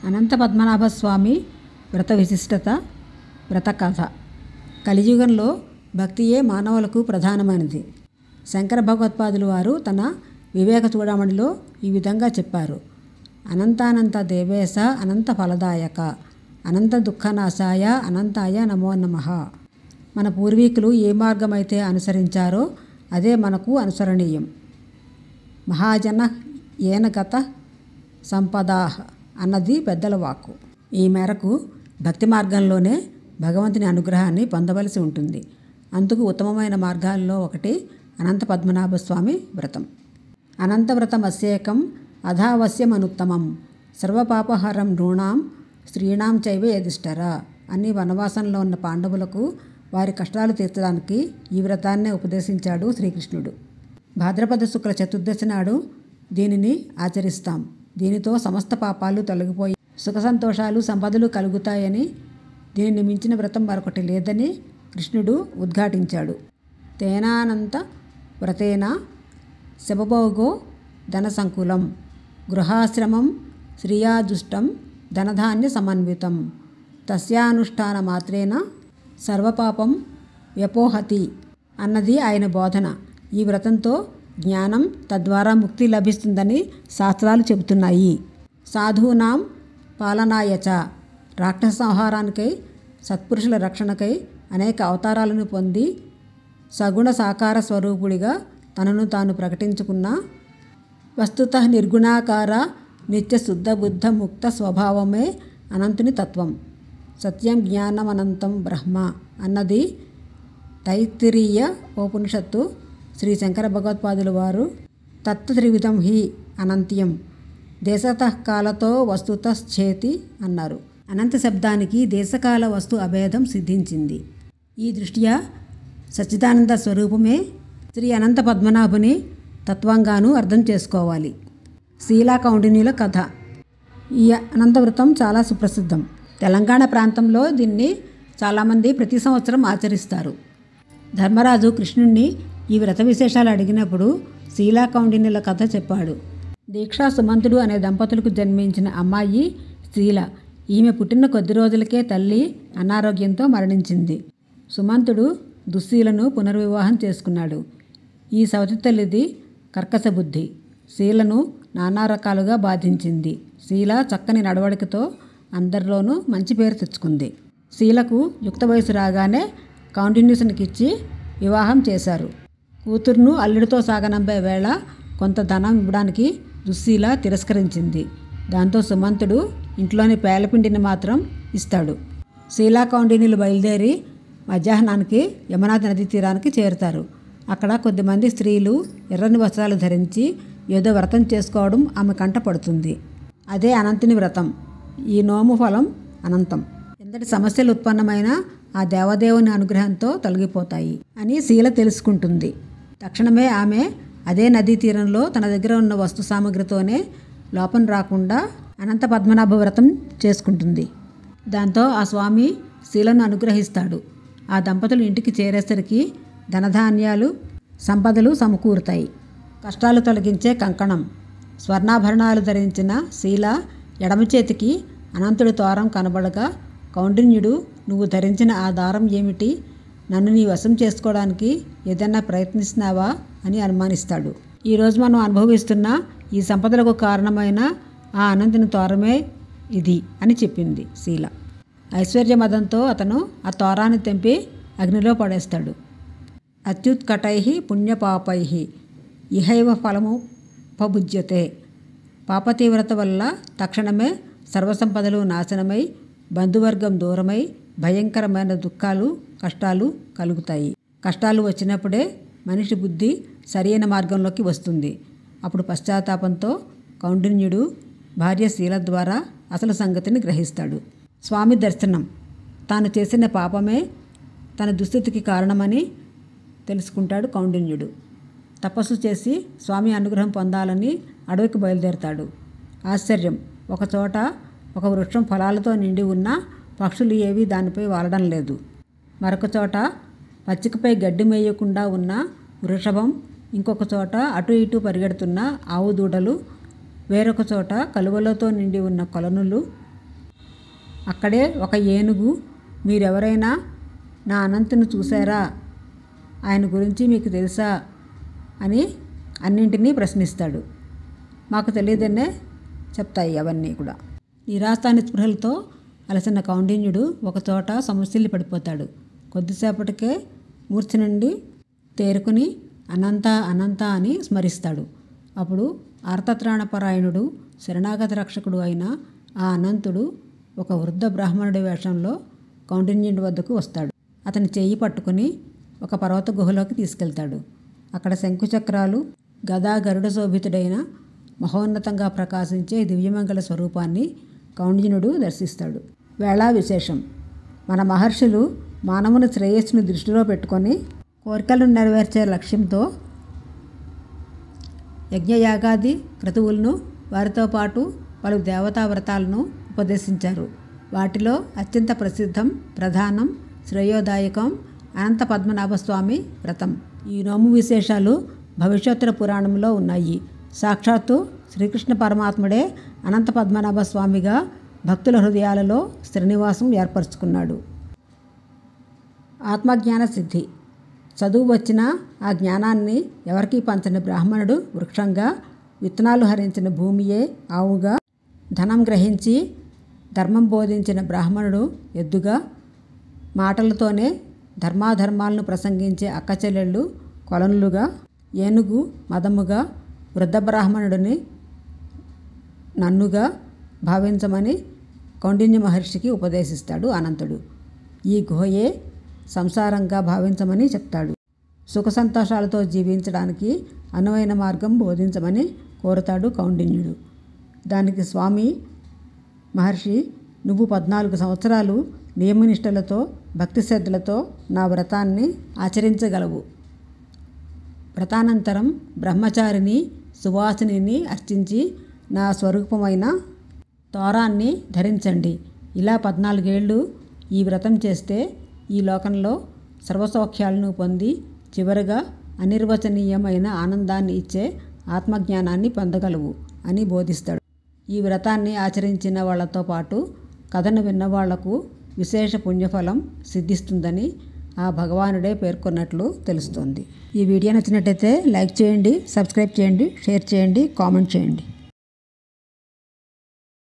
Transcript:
అనంత పద్మనాభస్వామి వ్రత విశిష్టత, వ్రత కథ. కలియుగంలో భక్తియే మానవులకు ప్రధానమైనది. శంకర భగవత్పాదులు వారు తన వివేక చూడమణిలో ఈ విధంగా చెప్పారు. అనంతానంత దేవేశ అనంత ఫలదాయక అనంత దుఃఖనాశాయ అనంతాయ నమో నమః. మన పూర్వీకులు ఏ మార్గమైతే అనుసరించారో అదే మనకు అనుసరణీయం. మహాజన ఏన గత సంపదాః అన్నది పెద్దల వాక్కు. ఈ మేరకు భక్తి మార్గంలోనే భగవంతుని అనుగ్రహాన్ని పొందవలసి ఉంటుంది. అందుకు ఉత్తమమైన మార్గాల్లో ఒకటి అనంత పద్మనాభస్వామి వ్రతం. అనంత వ్రతం అస్యేకం అధావస్యమనుత్తమం సర్వపాపహరం నృణాం స్త్రీణాం చైవ యధిష్ఠరా అని వనవాసంలో ఉన్న పాండవులకు వారి కష్టాలు తీర్చడానికి ఈ వ్రతాన్నే ఉపదేశించాడు శ్రీకృష్ణుడు. భాద్రపద శుక్ల చతుర్దశి నాడు దీనిని ఆచరిస్తాం. దీనితో సమస్త పాపాలు తొలగిపోయి సుఖ సంతోషాలు సంపదలు కలుగుతాయని, దీనిని మించిన వ్రతం మరొకటి లేదని కృష్ణుడు ఉద్ఘాటించాడు. తేనానంత వ్రతేన శబభోగో ధనసంకులం గృహాశ్రమం శ్రియాజుష్టం ధనధాన్య సమన్వితం తస్యానుష్ఠాన మాత్రేన సర్వపాపం వ్యపోహతి అన్నది ఆయన బోధన. ఈ వ్రతంతో జ్ఞానం, తద్వారా ముక్తి లభిస్తుందని శాస్త్రాలు చెబుతున్నాయి. సాధూనాం పాలనాయచ రాక్షస సంహారానికై, సత్పురుషుల రక్షణకై అనేక అవతారాలను పొంది సగుణ సాకార స్వరూపుడిగా తనను తాను ప్రకటించుకున్న వస్తుతః నిర్గుణాకార నిత్య శుద్ధ బుద్ధ ముక్త స్వభావమే అనంతుని తత్వం. సత్యం జ్ఞానం అనంతం బ్రహ్మ అన్నది తైత్తిరీయ ఉపనిషత్తు. శ్రీ శంకర భగవత్పాదులు వారు తత్త్రివిధం హి అనంత్యం దేశతః కాలతో వస్తుతశ్చేతి అన్నారు. అనంత శబ్దానికి దేశకాల వస్తు అభేదం సిద్ధించింది. ఈ దృష్ట్యా సచ్చిదానంద స్వరూపమే శ్రీ అనంత పద్మనాభుని తత్వంగాను అర్థం చేసుకోవాలి. శీలా కౌండిన్యుల కథ. ఈ అనంత వ్రతం చాలా సుప్రసిద్ధం. తెలంగాణ ప్రాంతంలో దీన్ని చాలామంది ప్రతి సంవత్సరం ఆచరిస్తారు. ధర్మరాజు కృష్ణుణ్ణి ఈ వ్రత విశేషాలు అడిగినప్పుడు శీలా కౌండిన్యుల కథ చెప్పాడు. దీక్షా సుమంతుడు అనే దంపతులకు జన్మించిన అమ్మాయి శీల. ఈమె పుట్టిన కొద్ది రోజులకే తల్లి అనారోగ్యంతో మరణించింది. సుమంతుడు దుశ్శీలను పునర్వివాహం చేసుకున్నాడు. ఈ సవతి తల్లిది కర్కశ బుద్ధి శీలను నానా రకాలుగా బాధించింది. శీల చక్కని నడవడికతో అందరిలోనూ మంచి పేరు తెచ్చుకుంది. శీలకు యుక్త వయసు రాగానే కౌండిన్యునికిచ్చి వివాహం చేశారు. కూతురును అల్లుడితో సాగనంపే వేళ కొంత ధనం ఇవ్వడానికి దుశ్శీల తిరస్కరించింది. దాంతో సుమంతుడు ఇంట్లోని పేలపిండిని మాత్రం ఇస్తాడు. శీలా కౌండిన్యులు బయలుదేరి మధ్యాహ్నానికి యమునాది నదీ తీరానికి చేరుతారు. అక్కడ కొద్దిమంది స్త్రీలు ఎర్రని వస్త్రాలు ధరించి ఏదో వ్రతం చేసుకోవడం ఆమె కంట పడుతుంది. అదే అనంతుని వ్రతం. ఈ నోము ఫలం అనంతం. ఎంతటి సమస్యలు ఉత్పన్నమైనా ఆ దేవదేవుని అనుగ్రహంతో తొలగిపోతాయి అని శీల తెలుసుకుంటుంది. తక్షణమే ఆమె అదే నదీ తీరంలో తన దగ్గర ఉన్న వస్తు సామగ్రితోనే లోపం రాకుండా అనంత పద్మనాభ వ్రతం చేసుకుంటుంది. దాంతో ఆ స్వామి శీలను అనుగ్రహిస్తాడు. ఆ దంపతులు ఇంటికి చేరేసరికి ధనధాన్యాలు సంపదలు సమకూరుతాయి. కష్టాలు తొలగించే కంకణం స్వర్ణాభరణాలు ధరించిన శీల ఎడమ చేతికి అనంతుడి తోరం కనబడగా, కౌండిన్యుడు నువ్వు ధరించిన ఆ దారం ఏమిటి? నన్ను నీ వశం చేసుకోవడానికి ఏదైనా ప్రయత్నిస్తున్నావా అని అనుమానిస్తాడు. ఈరోజు మనం అనుభవిస్తున్న ఈ సంపదలకు కారణమైన ఆ అనంతుని తోరమే ఇది అని చెప్పింది శీల. ఐశ్వర్య మదంతో అతను ఆ తోరాన్ని తెంపి అగ్నిలో పడేస్తాడు. అత్యుత్కటై పుణ్యపాపై ఇహైవ ఫలము పభుజ్యతే. పాపతీవ్రత వల్ల తక్షణమే సర్వసంపదలు నాశనమై బంధువర్గం దూరమై భయంకరమైన దుఃఖాలు కష్టాలు కలుగుతాయి. కష్టాలు వచ్చినప్పుడే మనిషి బుద్ధి సరైన మార్గంలోకి వస్తుంది. అప్పుడు పశ్చాత్తాపంతో కౌండిన్యుడు భార్య శీల ద్వారా అసలు సంగతిని గ్రహిస్తాడు. స్వామి దర్శనం తాను చేసిన పాపమే తన దుస్థితికి కారణమని తెలుసుకుంటాడు కౌండిన్యుడు. తపస్సు చేసి స్వామి అనుగ్రహం పొందాలని అడవికి బయలుదేరతాడు. ఆశ్చర్యం, ఒకచోట ఒక వృక్షం ఫలాలతో నిండి ఉన్న పక్షులు ఏవి దానిపై వాలడం లేదు. మరొక చోట పచ్చికపై గడ్డి మేయకుండా ఉన్న వృషభం, ఇంకొక చోట అటు ఇటు పరిగెడుతున్న ఆవు దూడలు, వేరొక చోట కలువలతో నిండి ఉన్న కొలనులు, అక్కడే ఒక ఏనుగు, మీరెవరైనా నా అనంతుని చూశారా, ఆయన గురించి మీకు తెలుసా అని అన్నింటినీ ప్రశ్నిస్తాడు. మాకు తెలియదనే చెప్తాయి అవన్నీ కూడా. నిరాశ నిస్పృహలతో అలసిన కౌండిన్యుడు ఒకచోట సమస్యలు పడిపోతాడు. కొద్దిసేపటికే మూర్ఛ నుండి తేరుకుని అనంత అనంత అని స్మరిస్తాడు. అప్పుడు ఆర్తత్రాణపరాయణుడు, శరణాగత రక్షకుడు అయిన ఆ అనంతుడు ఒక వృద్ధ బ్రాహ్మణుడి వేషంలో కౌండిన్యుడి వద్దకు వస్తాడు. అతని చెయ్యి పట్టుకుని ఒక పర్వత గుహలోకి తీసుకెళ్తాడు. అక్కడ శంకుచక్రాలు, గదా గరుడ శోభితుడైన మహోన్నతంగా ప్రకాశించే దివ్యమంగళ స్వరూపాన్ని కౌండిన్యుడు దర్శిస్తాడు. వేళా విశేషం. మన మహర్షులు మానవుని శ్రేయస్సును దృష్టిలో పెట్టుకొని కోరికలను నెరవేర్చే లక్ష్యంతో యజ్ఞయాగాది క్రతువులను, వారితో పాటు పలు దేవతా వ్రతాలను ఉపదేశించారు. వాటిలో అత్యంత ప్రసిద్ధం, ప్రధానం, శ్రేయోదాయకం అనంత పద్మనాభస్వామి వ్రతం. ఈ నోము విశేషాలు భవిష్యోత్తర పురాణంలో ఉన్నాయి. సాక్షాత్తు శ్రీకృష్ణ పరమాత్ముడే అనంత పద్మనాభ స్వామిగా భక్తుల హృదయాలలో శ్రీనివాసం ఏర్పరచుకున్నాడు. ఆత్మజ్ఞాన సిద్ధి. చదువు వచ్చిన ఆ జ్ఞానాన్ని ఎవరికీ పంచని బ్రాహ్మణుడు వృక్షంగా, విత్తనాలు హరించిన భూమియే ఆవుగా, ధనం గ్రహించి ధర్మం బోధించిన బ్రాహ్మణుడు ఎద్దుగా, మాటలతోనే ధర్మాధర్మాలను ప్రసంగించే అక్కచెల్లెళ్ళు కొలనులుగా, ఏనుగు మదముగా, వృద్ధ బ్రాహ్మణుడిని నన్నుగా భావించమని కౌండిన్య మహర్షికి ఉపదేశిస్తాడు అనంతుడు. ఈ గుహయే సంసారంగా భావించమని చెప్తాడు. సుఖ సంతోషాలతో జీవించడానికి అనువైన మార్గం బోధించమని కోరుతాడు కౌండిన్యుడు. దానికి స్వామి మహర్షి, నువ్వు 14 సంవత్సరాలు నియమనిష్టలతో, భక్తి శ్రద్ధలతో నా వ్రతాన్ని ఆచరించగలవు. వ్రతానంతరం బ్రహ్మచారిని సువాసిని అర్చించి నా స్వరూపమైన తోరాన్ని ధరించండి. ఇలా 14 ఏళ్ళు ఈ వ్రతం చేస్తే ఈ లోకంలో సర్వసౌఖ్యాలను పొంది చివరగా అనిర్వచనీయమైన ఆనందాన్ని ఇచ్చే ఆత్మజ్ఞానాన్ని పొందగలవు అని బోధిస్తాడు. ఈ వ్రతాన్ని ఆచరించిన వాళ్లతో పాటు కథను విన్నవాళ్లకు విశేష పుణ్యఫలం సిద్ధిస్తుందని ఆ భగవానుడే పేర్కొన్నట్లు తెలుస్తోంది. ఈ వీడియో నచ్చినట్టయితే లైక్ చేయండి, సబ్స్క్రైబ్ చేయండి, షేర్ చేయండి, కామెంట్ చేయండి.